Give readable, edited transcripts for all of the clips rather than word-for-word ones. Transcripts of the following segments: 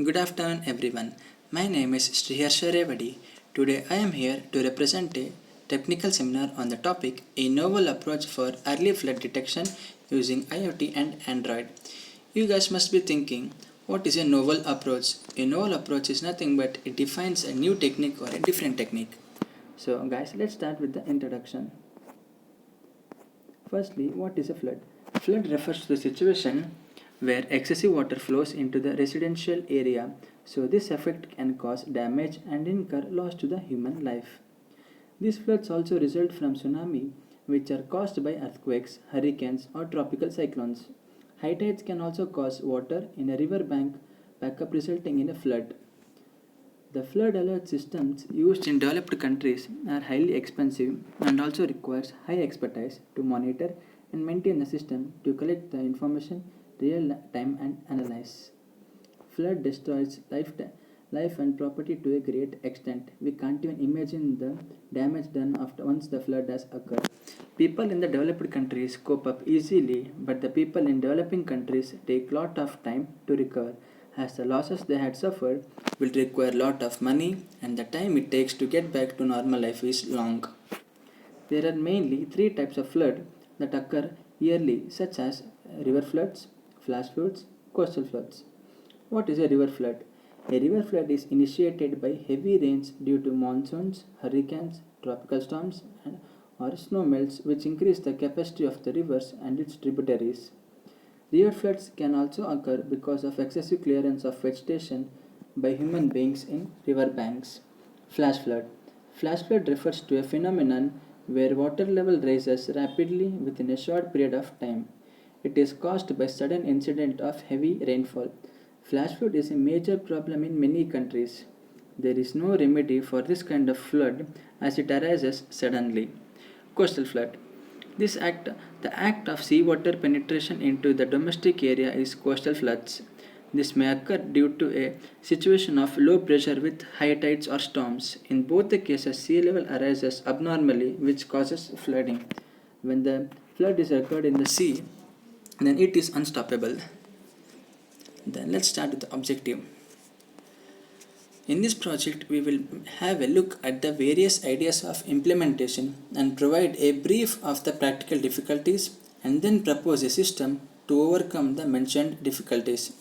Good afternoon, everyone. My name is Sriharsha Revadi. Today I am here to represent a technical seminar on the topic A Novel Approach for Early Flood Detection using IoT and Android. You guys must be thinking, what is a novel approach? A novel approach is nothing but it defines a new technique or a different technique. So, guys, let's start with the introduction. Firstly, what is a flood? Flood refers to the situation where excessive water flows into the residential area, so this effect can cause damage and incur loss to the human life. These floods also result from tsunami, which are caused by earthquakes, hurricanes, or tropical cyclones. High tides can also cause water in a river bank backup, resulting in a flood. The flood alert systems used in developed countries are highly expensive and also requires high expertise to monitor and maintain the system to collect the information real time and analyze. Flood destroys life and property to a great extent. We can't even imagine the damage done after once the flood has occurred. People in the developed countries cope up easily, but the people in developing countries take lot of time to recover, as the losses they had suffered will require lot of money and the time it takes to get back to normal life is long. There are mainly three types of flood that occur yearly, such as river floods, flash floods, coastal floods. What is a river flood? A river flood is initiated by heavy rains due to monsoons, hurricanes, tropical storms, or snow melts, which increase the capacity of the rivers and its tributaries. River floods can also occur because of excessive clearance of vegetation by human beings in river banks. Flash flood. Flash flood refers to a phenomenon where water level rises rapidly within a short period of time. It is caused by sudden incident of heavy rainfall. Flash flood is a major problem in many countries. There is no remedy for this kind of flood as it arises suddenly. Coastal flood. The act of seawater penetration into the domestic area is coastal floods. This may occur due to a situation of low pressure with high tides or storms. In both the cases, sea level arises abnormally, which causes flooding. When the flood is occurred in the sea, then it is unstoppable. Then let's start with the objective. In this project, we will have a look at the various ideas of implementation and provide a brief of the practical difficulties and then propose a system to overcome the mentioned difficulties.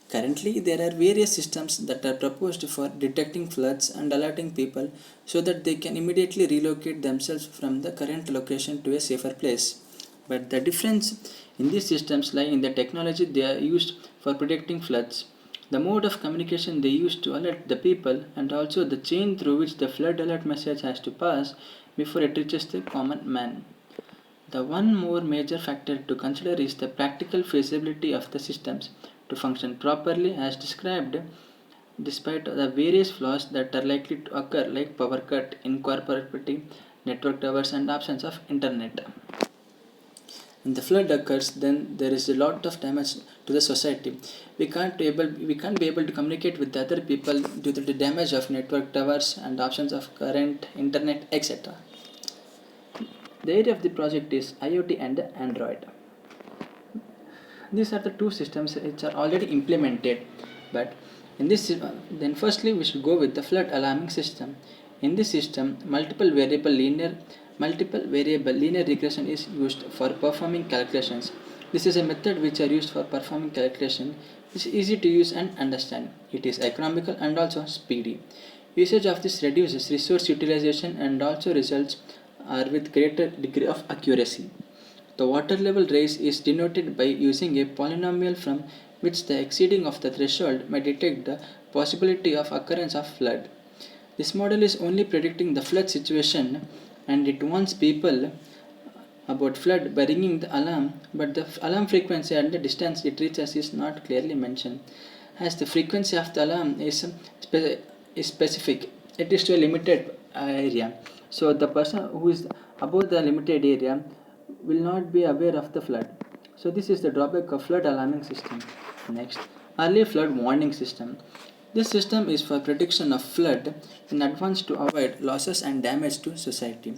Currently, there are various systems that are proposed for detecting floods and alerting people so that they can immediately relocate themselves from the current location to a safer place. But the difference in these systems lie in the technology they are used for predicting floods, the mode of communication they use to alert the people, and also the chain through which the flood alert message has to pass before it reaches the common man. The one more major factor to consider is the practical feasibility of the systems to function properly as described, despite the various flaws that are likely to occur like power cut, incorporativity, network towers and absence of internet. When the flood occurs, then there is a lot of damage to the society. We can't be able to communicate with the other people due to the damage of network towers and options of current, internet, etc. The area of the project is IoT and Android. These are the two systems which are already implemented, but in this then firstly we should go with the flood alarming system. In this system, multiple variable linear regression is used for performing calculations. This is a method which are used for performing calculation. It's easy to use and understand. It is economical and also speedy. Usage of this reduces resource utilization and also results are with greater degree of accuracy. The water level rise is denoted by using a polynomial from which the exceeding of the threshold may detect the possibility of occurrence of flood. This model is only predicting the flood situation and it warns people about flood by ringing the alarm, but the alarm frequency and the distance it reaches is not clearly mentioned. As the frequency of the alarm is specific, it is to a limited area. So the person who is above the limited area will not be aware of the flood. So this is the drawback of flood alarming system. Next, early flood warning system. This system is for prediction of flood in advance to avoid losses and damage to society.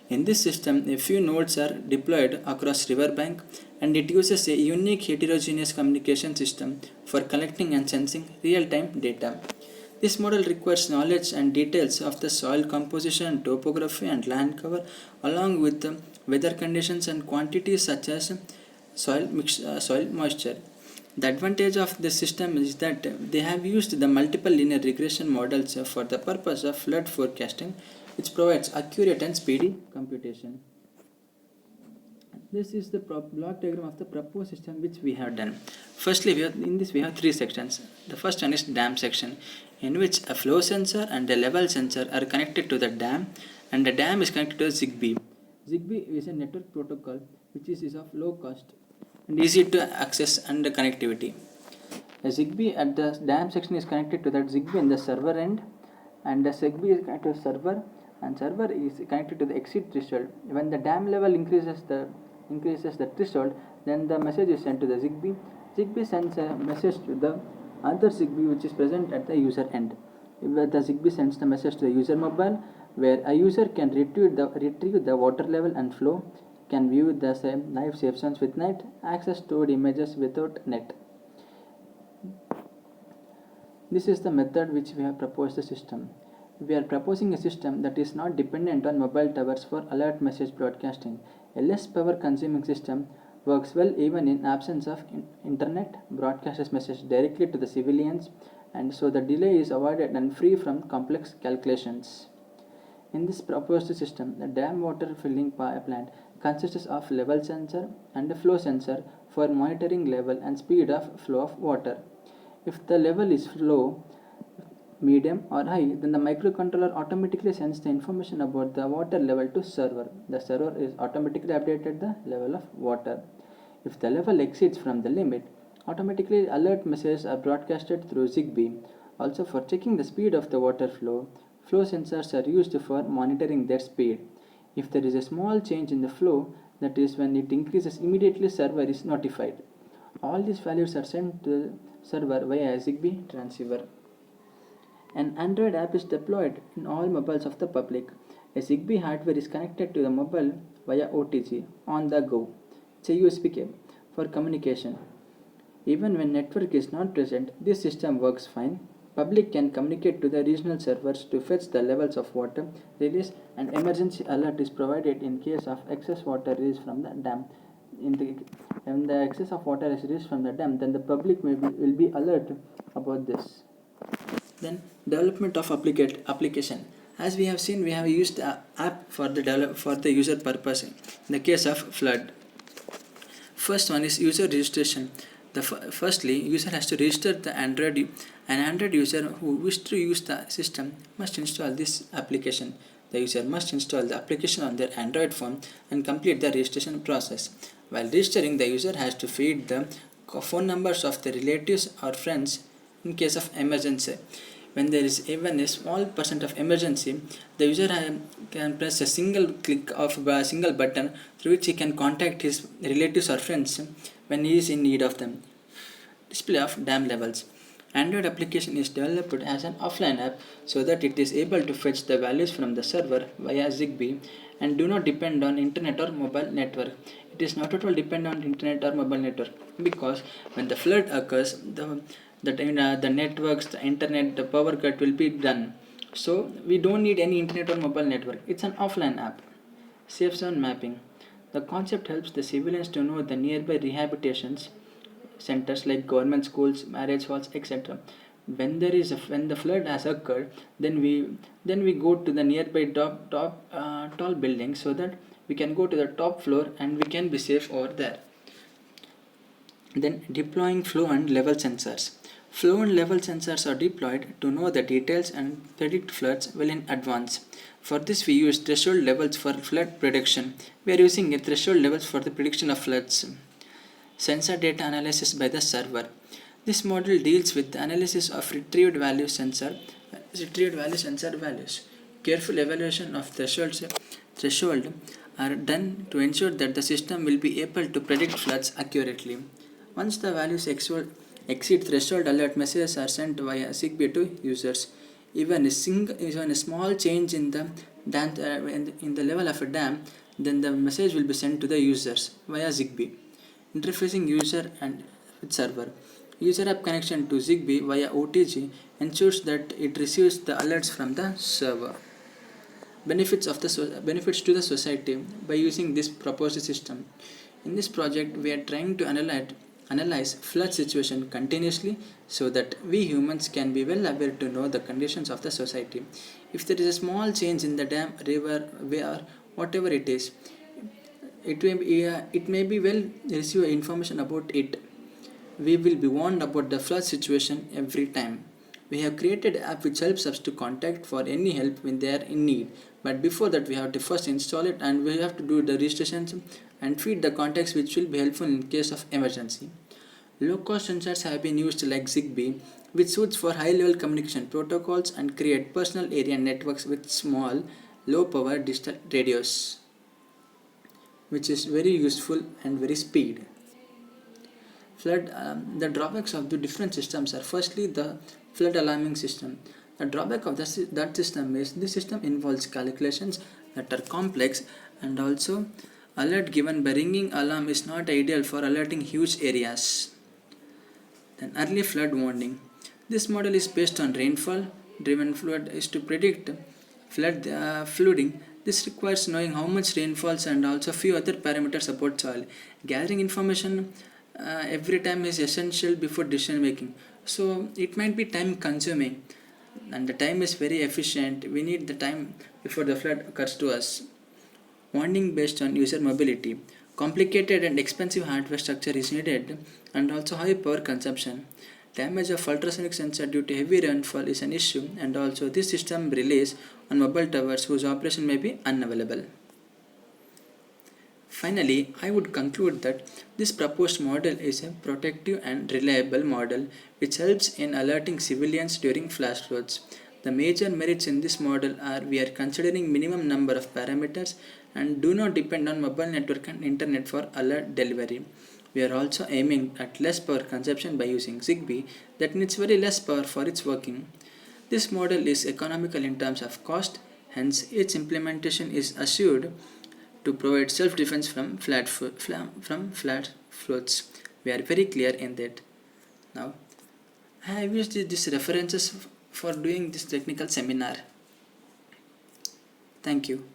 In this system, a few nodes are deployed across riverbank and it uses a unique heterogeneous communication system for collecting and sensing real-time data. This model requires knowledge and details of the soil composition, topography, and land cover, along with the weather conditions and quantities such as soil moisture. The advantage of this system is that they have used the multiple linear regression models for the purpose of flood forecasting, which provides accurate and speedy computation. This is the block diagram of the proposed system which we have done. Firstly, in this we have three sections. The first one is dam section, in which a flow sensor and a level sensor are connected to the dam, and the dam is connected to ZigBee. ZigBee is a network protocol which is of low cost and easy to access and connectivity. A ZigBee at the dam section is connected to that ZigBee in the server end, and the ZigBee is connected to server, and server is connected to the exit threshold. When the dam level increases the threshold, then the message is sent to the ZigBee. ZigBee sends a message to the other ZigBee which is present at the user end. The ZigBee sends the message to the user mobile, where a user can retrieve the water level and flow, can view the live safe zones with net, access stored images without net. This is the method which we have proposed the system. We are proposing a system that is not dependent on mobile towers for alert message broadcasting. A less power consuming system works well even in absence of internet, broadcasts message directly to the civilians, and so the delay is avoided and free from complex calculations. In this proposed system, the dam water filling plant consists of level sensor and a flow sensor for monitoring level and speed of flow of water. If the level is low, medium or high, then the microcontroller automatically sends the information about the water level to server. The server is automatically updated the level of water. If the level exceeds from the limit, automatically alert messages are broadcasted through ZigBee. Also, for checking the speed of the water flow sensors are used for monitoring their speed. If there is a small change in the flow, that is when it increases, immediately server is notified. All these values are sent to the server via a ZigBee transceiver. An Android app is deployed in all mobiles of the public. A ZigBee hardware is connected to the mobile via OTG on the go. It's a USB cable for communication. Even when network is not present, this system works fine. Public can communicate to the regional servers to fetch the levels of water release, and emergency alert is provided in case of excess water release from the dam. When the excess of water is released from the dam, then the public will be alerted about this. Then development of application. As we have seen, we have used the app for the user purpose in the case of flood. First one is user registration. Firstly, user has to register the Android. An Android user who wishes to use the system must install this application. The user must install the application on their Android phone and complete the registration process. While registering, the user has to feed the phone numbers of the relatives or friends in case of emergency. When there is even a small percent of emergency, the user can press a single click of a single button through which he can contact his relatives or friends when he is in need of them. Display of dam levels. Android application is developed as an offline app so that it is able to fetch the values from the server via ZigBee and do not depend on internet or mobile network. It is not at all dependent on internet or mobile network, because when the flood occurs, the networks, the internet, the power cut will be done. So we don't need any internet or mobile network. It's an offline app. Safe zone mapping. The concept helps the civilians to know the nearby rehabilitations centers like government schools, marriage halls, etc. When the flood has occurred, then we go to the nearby tall buildings so that we can go to the top floor and we can be safe over there. Then deploying flow and level sensors. Flow and level sensors are deployed to know the details and predict floods well in advance. For this, we use threshold levels for flood prediction. We are using a threshold levels for the prediction of floods. Sensor data analysis by the server. This model deals with the analysis of retrieved value sensor values. Careful evaluation of threshold are done to ensure that the system will be able to predict floods accurately. Once the values exceed threshold, alert messages are sent via ZigBee to users. Even a small change in the level of a dam, then the message will be sent to the users via ZigBee. interfacing user and with server. User app connection to Zigbee via OTG ensures that it receives the alerts from the server. Benefits to the society by using this proposed system. In this project, we are trying to analyze flood situation continuously so that we humans can be well aware to know the conditions of the society. If there is a small change in the dam, river, way or whatever it is, it may be well receive information about it. We will be warned about the flood situation every time. We have created an app which helps us to contact for any help when they are in need. But before that, we have to first install it and we have to do the registrations and feed the contacts which will be helpful in case of emergency. Low cost sensors have been used like Zigbee, which suits for high level communication protocols and create personal area networks with small, low power digital radios, which is very useful and very speed. The drawbacks of the different systems are firstly the flood alarming system. The drawback of that system is this system involves calculations that are complex, and also alert given by ringing alarm is not ideal for alerting huge areas. Then early flood warning. This model is based on rainfall driven flood is to predict flooding. This requires knowing how much rain falls and also few other parameters about soil. Gathering information every time is essential before decision making. So it might be time consuming and the time is very efficient. We need the time before the flood occurs to us. Warning based on user mobility. Complicated and expensive hardware structure is needed and also high power consumption. Damage of ultrasonic sensor due to heavy rainfall is an issue, and also this system relies on mobile towers whose operation may be unavailable. Finally, I would conclude that this proposed model is a protective and reliable model which helps in alerting civilians during flash floods. The major merits in this model are we are considering minimum number of parameters and do not depend on mobile network and internet for alert delivery. We are also aiming at less power consumption by using Zigbee that needs very less power for its working. This model is economical in terms of cost, hence its implementation is assured to provide self-defense from flat floods. We are very clear in that. Now, I have used these references for doing this technical seminar. Thank you.